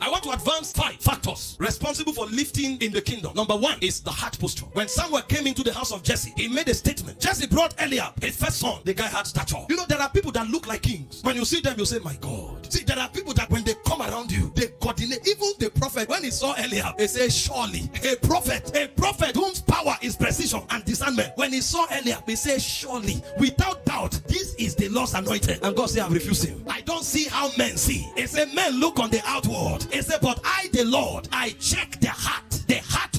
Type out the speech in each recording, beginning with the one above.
I want to advance 5 factors responsible for lifting in the kingdom. Number 1 is the heart posture. When Samuel came into the house of Jesse, he made a statement. Jesse brought Eliab, his first son. The guy had stature. You know, there are people that look like kings. When you see them, you say, my God. See, there are people that when they come around you, they coordinate. Even the prophet, when he saw Eliab, he said, surely a prophet whose power is precision and discernment. When he saw Eliab, he said, surely, without doubt, this is the Lord's anointed. And God said, I've refused him. I don't see how men see. He said, men look on the outward. He said, but I, the Lord, I check the heart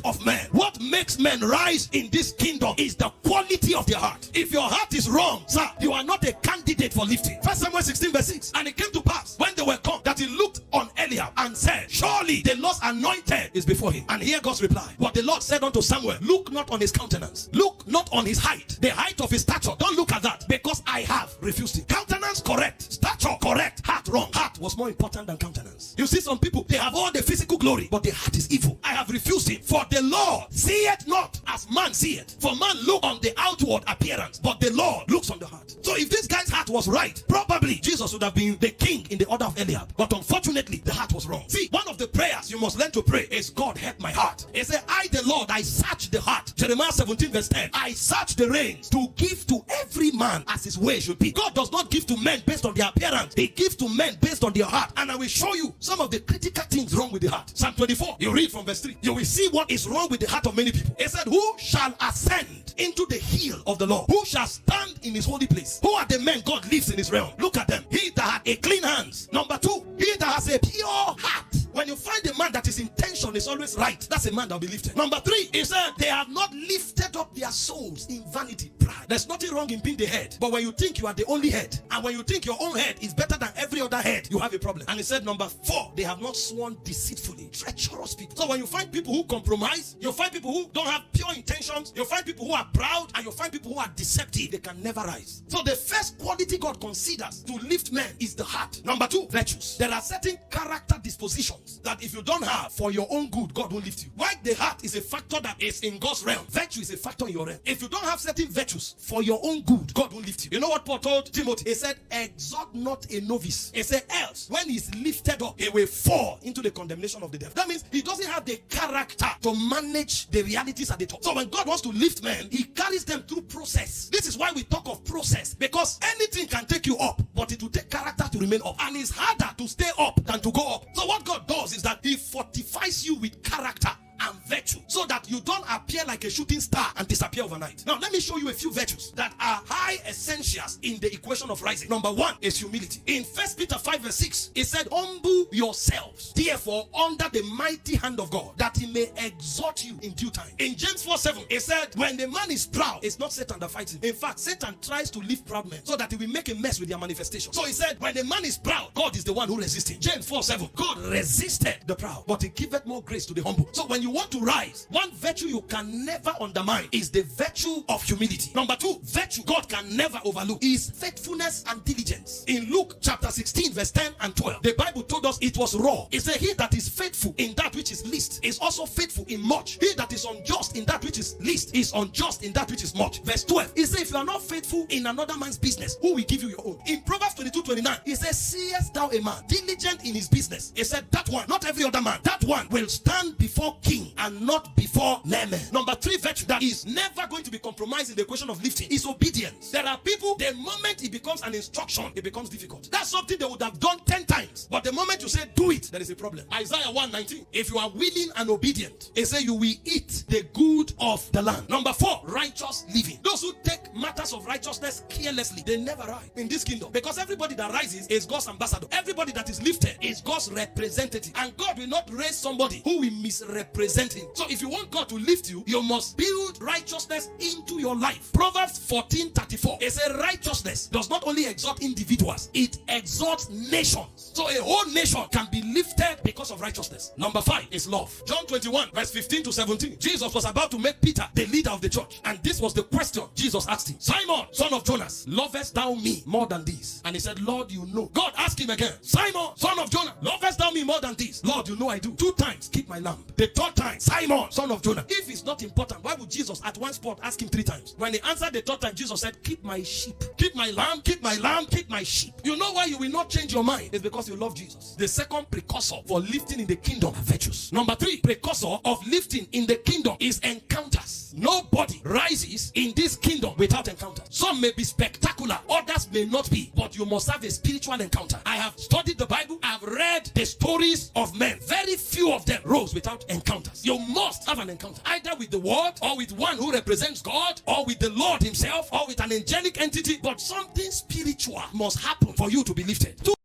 of man. What makes men rise in this kingdom is the quality of their heart. If your heart is wrong, sir, you are not a candidate for lifting. 1 Samuel 16 verse 6. And it came to pass when they were come that he looked on Eliab and said, surely the Lord's anointed is before him. And here God's reply. But the Lord said unto Samuel, look not on his countenance, look not on his height, the height of his stature. Don't look at that, because I have refused him. Countenance correct, stature correct, heart wrong. Heart was more important than countenance. You see some people, they have all the physical glory, but their heart is evil. I have refused him. For the Lord seeth not as man seeth. For man look on the outward appearance, but the Lord looks on the heart. So if this guy's heart was right, probably Jesus would have been the king in the order of Eliab. But unfortunately, the heart was wrong. See, one of the prayers you must learn to pray is, God, help my heart. He said, I, the Lord, I search the heart. Jeremiah 17 verse 10. I search the reins to give to every man as his way should be. God does not give to men based on their appearance. He gives to men based on their heart. And I will show you some of the critical things wrong with the heart. Psalm 24, you read from verse 3. You will see what is wrong with the heart of many people. He said, who shall ascend into the hill of the Lord? Who shall stand in his holy place? Who are the men God lives in his realm? Look at them. He that had a clean hands. Number 2, he that has a pure heart. When you find a man that his intention is always right, that's a man that will be lifted. Number 3, he said, they have not lifted up their souls in vanity, pride. There's nothing wrong in being the head. But when you think you are the only head, and when you think your own head is better than every other head, you have a problem. And he said, number 4, they have not sworn deceitfully. Treacherous people. So when you find people who compromise, you find people who don't have pure intentions, you find people who are proud, and you find people who are deceptive, they can never rise. So the first quality God considers to lift men is the heart. Number 2, virtues. There are certain character dispositions that if you don't have for your own good, God will lift you. Why the heart is a factor that is in God's realm, virtue is a factor in your realm. If you don't have certain virtues for your own good, God will lift you. You know what Paul told Timothy? He said, exhort not a novice. He said, else when he's lifted up, he will fall into the condemnation of the devil. That means he doesn't have the character to manage the realities at the top. So when God wants to lift men, he carries them through process. This is why we talk of process, because anything can take you up, but it will take character to remain up. And it's harder to stay up than to go up. So what God does is that he fortifies you with character and virtue, so that you don't appear like a shooting star and disappear overnight. Now let me show you a few virtues that are high essentials in the equation of rising. Number 1 is humility. In 1 Peter 5 verse 6, it said, humble yourselves therefore under the mighty hand of God, that he may exhort you in due time. In James 4:7, it said, when the man is proud, it's not Satan that fights him. In fact, Satan tries to lift proud men so that he will make a mess with their manifestation. So he said, when the man is proud, God is the one who resists him. James 4:7, God resisted the proud, but he giveth more grace to the humble. So when you want to rise, one virtue you can never undermine is the virtue of humility. Number 2, virtue God can never overlook is faithfulness and diligence. In Luke chapter 16 verse 10 and 12, the Bible told us it was raw. It said, he that is faithful in that which is least is also faithful in much. He that is unjust in that which is least is unjust in that which is much. Verse 12, it says, if you are not faithful in another man's business, who will give you your own? In Proverbs 22:29, it says, seest thou a man diligent in his business? It said, that one, not every other man, that one will stand before king and not before men. Number 3 virtue that is never going to be compromised in the equation of lifting is obedience. There are people, the moment it becomes an instruction, it becomes difficult. That's something they would have done 10 times, but the moment you say do it, there is a problem. Isaiah 1:19, if you are willing and obedient, it says you will eat the good of the land. Number 4, righteous living. Those who take matters of righteousness carelessly, they never rise in this kingdom, because everybody that rises is God's ambassador. Everybody that is lifted is God's representative, and God will not raise somebody who will misrepresent him. So if you want God to lift you, you must build righteousness into your life. Proverbs 14:34, it says righteousness does not only exalt individuals, it exalts nations. So a whole nation can be lifted because of righteousness. Number 5 is love. John 21 verse 15 to 17, Jesus was about to make Peter the leader of the church, and this was the question Jesus asked him. Simon, son of Jonas, lovest thou me more than these? And he said, Lord, you know. God asked him again, Simon, son of Jonah, lovest thou me more than these? Lord, you know I do. 2 times, keep my lamb. The 3rd time, Simon, son of Jonah. If it's not important, why would Jesus at one spot ask him 3 times? When he answered the 3rd time, Jesus said, keep my sheep. Keep my lamb, keep my sheep. You know why you will not change your mind? It's because you love Jesus. The second precursor for living lifting in the kingdom are virtues. Number 3, precursor of lifting in the kingdom is encounters. Nobody rises in this kingdom without encounters. Some may be spectacular, others may not be, but you must have a spiritual encounter. I have studied the Bible, I've read the stories of men. Very few of them rose without encounters. You must have an encounter, either with the word, or with one who represents God, or with the Lord himself, or with an angelic entity, but something spiritual must happen for you to be lifted.